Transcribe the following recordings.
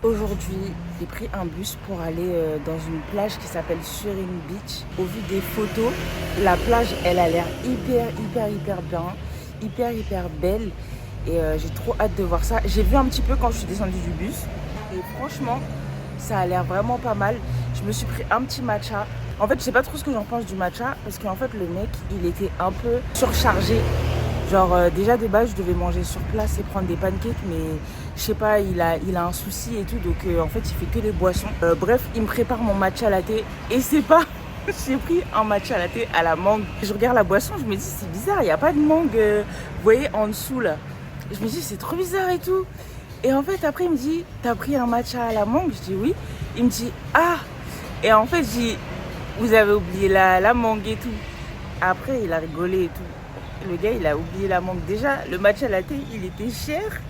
Aujourd'hui, j'ai pris un bus pour aller dans une plage qui s'appelle Surin Beach. Au vu des photos, la plage, elle a l'air hyper bien, hyper belle. Et j'ai trop hâte de voir ça. J'ai vu un petit peu quand je suis descendue du bus. Et franchement, ça a l'air vraiment pas mal. Je me suis pris un petit matcha. En fait, je sais pas trop ce que j'en pense du matcha. Parce qu'en fait, le mec, il était un peu surchargé. Genre déjà de base je devais manger sur place et prendre des pancakes, mais je sais pas, il a un souci et tout, donc en fait il fait que des boissons. Bref, il me prépare mon matcha latte et c'est pas... J'ai pris un matcha latte à la mangue. Je regarde la boisson, je me dis c'est bizarre, il n'y a pas de mangue, vous voyez en dessous là. Et je me dis c'est trop bizarre et tout. Et en fait après il me dit t'as pris un matcha à la mangue? Je dis oui. Il me dit ah. Et en fait je dis vous avez oublié la mangue et tout. Après il a rigolé et tout. Le gars, il a oublié la mangue. Déjà, le matcha latte, il était cher.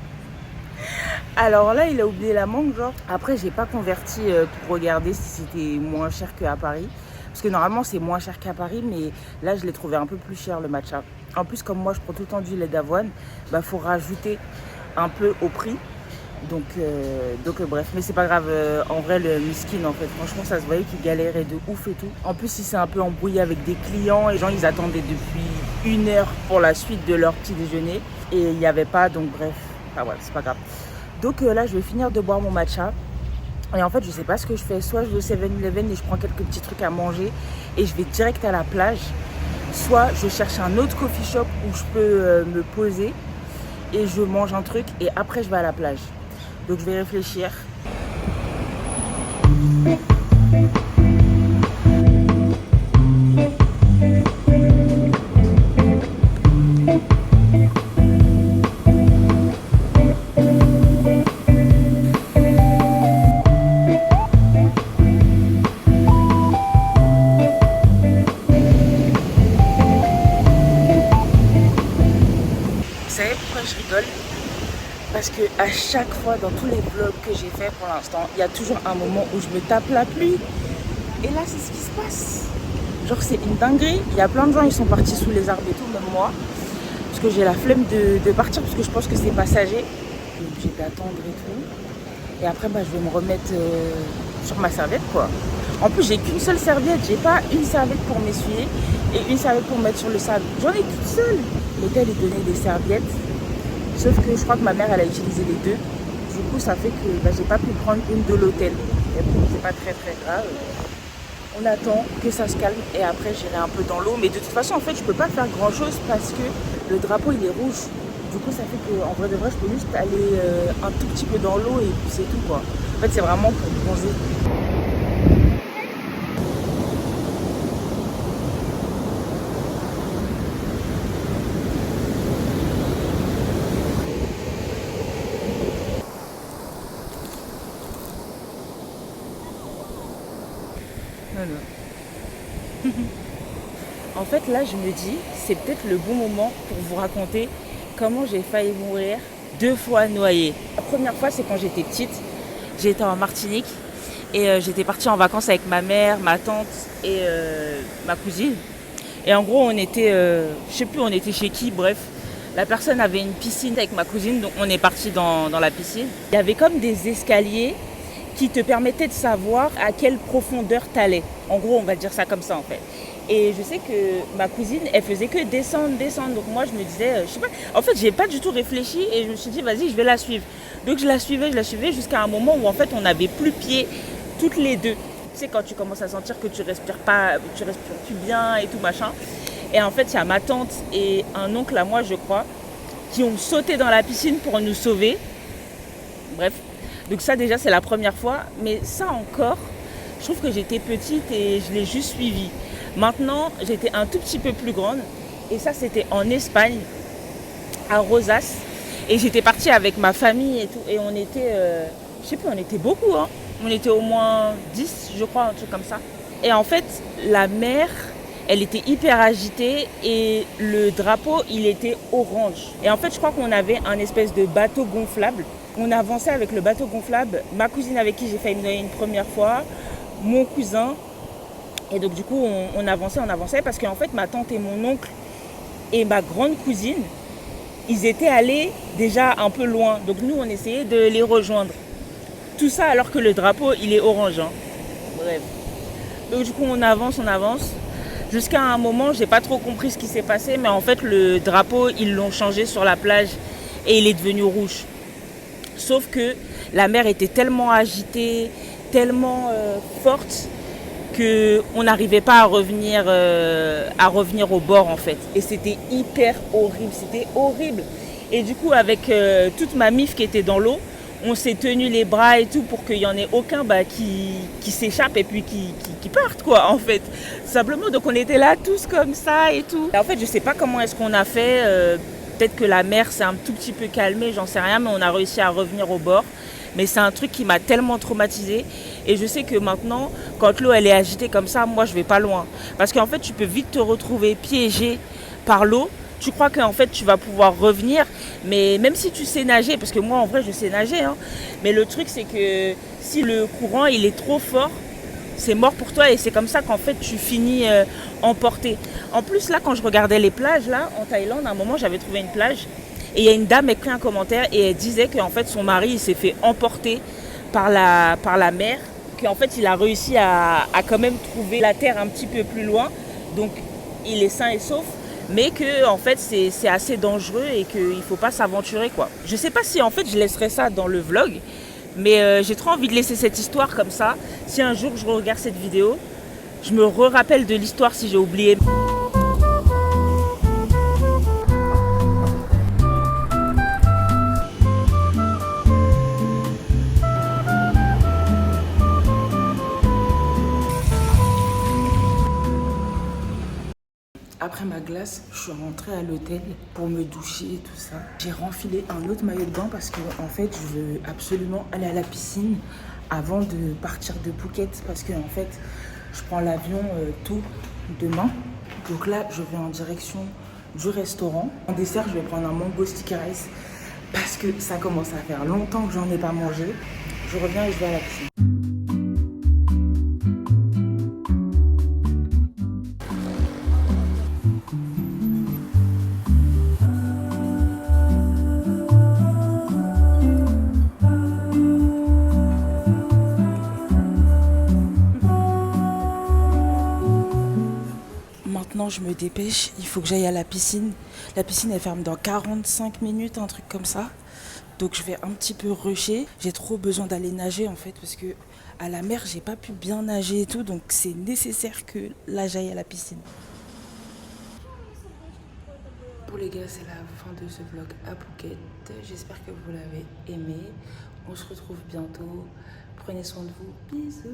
Alors là, il a oublié la mangue, genre. Après, j'ai pas converti pour regarder si c'était moins cher qu'à Paris. Parce que normalement, c'est moins cher qu'à Paris, mais là, je l'ai trouvé un peu plus cher, le matcha. En plus, comme moi, je prends tout le temps du lait d'avoine, bah, faut rajouter un peu au prix. Donc bref, mais c'est pas grave. En vrai, le miskin, en fait, franchement, ça se voyait qu'il galérait de ouf et tout. En plus, il s'est un peu embrouillé avec des clients. Les gens, ils attendaient depuis 1 heure pour la suite de leur petit déjeuner. Et il n'y avait pas, donc bref. Enfin voilà, c'est pas grave. Donc là, je vais finir de boire mon matcha. Et en fait, je sais pas ce que je fais. Soit je vais au 7-Eleven et je prends quelques petits trucs à manger. Et je vais direct à la plage. Soit je cherche un autre coffee shop où je peux me poser. Et je mange un truc. Et après, je vais à la plage. Donc je vais réfléchir. Vous savez pourquoi je rigole? Parce que à chaque fois, dans tous les vlogs que j'ai fait pour l'instant, il y a toujours un moment où je me tape la pluie. Et là, c'est ce qui se passe. Genre, c'est une dinguerie. Il y a plein de gens, ils sont partis sous les arbres et tout, même moi. Parce que j'ai la flemme de partir, parce que je pense que c'est passager. Je suis obligée d'attendre et tout. Et après, bah, je vais me remettre sur ma serviette, quoi. En plus, j'ai qu'une seule serviette. J'ai pas une serviette pour m'essuyer et une serviette pour mettre sur le sable. J'en ai qu'une seule. L'hôtel, il donnait des serviettes. Sauf que je crois que ma mère, elle a utilisé les deux. Du coup, ça fait que bah, j'ai pas pu prendre une de l'hôtel. Mais bon, c'est pas très grave. On attend que ça se calme et après, j'irai un peu dans l'eau. Mais de toute façon, en fait, je peux pas faire grand chose parce que le drapeau, il est rouge. Du coup, ça fait qu'en vrai de vrai, je peux juste aller un tout petit peu dans l'eau et puis c'est tout, quoi. En fait, c'est vraiment pour bronzer. Non. En fait, là, je me dis, c'est peut-être le bon moment pour vous raconter comment j'ai failli mourir 2 fois noyée. La première fois, c'est quand j'étais petite. J'étais en Martinique et j'étais partie en vacances avec ma mère, ma tante et ma cousine. Et en gros, on était, je sais plus, on était chez qui, bref. La personne avait une piscine avec ma cousine, donc on est parti dans la piscine. Il y avait comme des escaliers qui te permettaient de savoir à quelle profondeur t'allais. En gros, on va dire ça comme ça en fait. Et je sais que ma cousine, elle faisait que descendre. Donc moi, je me disais, je sais pas. En fait, j'ai pas du tout réfléchi et je me suis dit, vas-y, je vais la suivre. Donc je la suivais jusqu'à un moment où en fait, on n'avait plus pied toutes les deux. Tu sais, quand tu commences à sentir que tu respires plus bien et tout machin. Et en fait, il y a ma tante et un oncle à moi, je crois, qui ont sauté dans la piscine pour nous sauver. Bref. Donc ça, déjà, c'est la première fois. Mais ça encore, je trouve que j'étais petite et je l'ai juste suivi. Maintenant, j'étais un tout petit peu plus grande. Et ça, c'était en Espagne, à Rosas. Et j'étais partie avec ma famille et tout. Et on était, je sais plus, on était beaucoup. Hein. On était au moins 10, je crois, un truc comme ça. Et en fait, la mer, elle était hyper agitée. Et le drapeau, il était orange. Et en fait, je crois qu'on avait un espèce de bateau gonflable. On avançait avec le bateau gonflable. Ma cousine avec qui j'ai failli me noyer une première fois. Mon cousin. Et donc du coup, on avançait parce qu'en fait, ma tante et mon oncle et ma grande cousine, ils étaient allés déjà un peu loin. Donc nous, on essayait de les rejoindre. Tout ça alors que le drapeau, il est orange. Hein. Bref. Donc du coup, on avance. Jusqu'à un moment, j'ai pas trop compris ce qui s'est passé, mais en fait, le drapeau, ils l'ont changé sur la plage et il est devenu rouge. Sauf que la mer était tellement agitée, tellement forte, qu'on n'arrivait pas à revenir au bord en fait. Et c'était hyper horrible, c'était horrible. Et du coup, avec toute ma mif qui était dans l'eau, on s'est tenu les bras et tout pour qu'il n'y en ait aucun qui s'échappe et puis qui parte quoi en fait. Simplement, donc on était là tous comme ça et tout. Et en fait, je sais pas comment est-ce qu'on a fait. Peut-être que la mer s'est un tout petit peu calmée, j'en sais rien, mais on a réussi à revenir au bord. Mais c'est un truc qui m'a tellement traumatisée. Et je sais que maintenant, quand l'eau elle est agitée comme ça, moi je vais pas loin. Parce qu'en fait, tu peux vite te retrouver piégé par l'eau. Tu crois qu'en fait tu vas pouvoir revenir, mais même si tu sais nager, parce que moi en vrai je sais nager, hein, mais le truc c'est que si le courant il est trop fort, c'est mort pour toi et c'est comme ça qu'en fait tu finis emporté. En plus là quand je regardais les plages là en Thaïlande, à un moment j'avais trouvé une plage et il y a une dame qui a écrit un commentaire et elle disait qu'en fait son mari il s'est fait emporter par la mer, qu'en fait il a réussi à quand même trouver la terre un petit peu plus loin, donc il est sain et sauf. Mais que en fait c'est assez dangereux et qu'il ne faut pas s'aventurer quoi. Je sais pas si en fait je laisserai ça dans le vlog, mais j'ai trop envie de laisser cette histoire comme ça. Si un jour je regarde cette vidéo, je me rappelle de l'histoire si j'ai oublié. Après ma glace, je suis rentrée à l'hôtel pour me doucher et tout ça. J'ai renfilé un autre maillot de bain parce que en fait, je veux absolument aller à la piscine avant de partir de Phuket parce que en fait, je prends l'avion tôt demain. Donc là, je vais en direction du restaurant. En dessert, je vais prendre un mango sticky rice parce que ça commence à faire longtemps que j'en ai pas mangé. Je reviens et je vais à la piscine. Maintenant, je me dépêche, il faut que j'aille à la piscine. La piscine, elle ferme dans 45 minutes, un truc comme ça. Donc, je vais un petit peu rusher. J'ai trop besoin d'aller nager, en fait, parce que à la mer, j'ai pas pu bien nager et tout. Donc, c'est nécessaire que là, j'aille à la piscine. Bon, les gars, c'est la fin de ce vlog à Phuket. J'espère que vous l'avez aimé. On se retrouve bientôt. Prenez soin de vous. Bisous.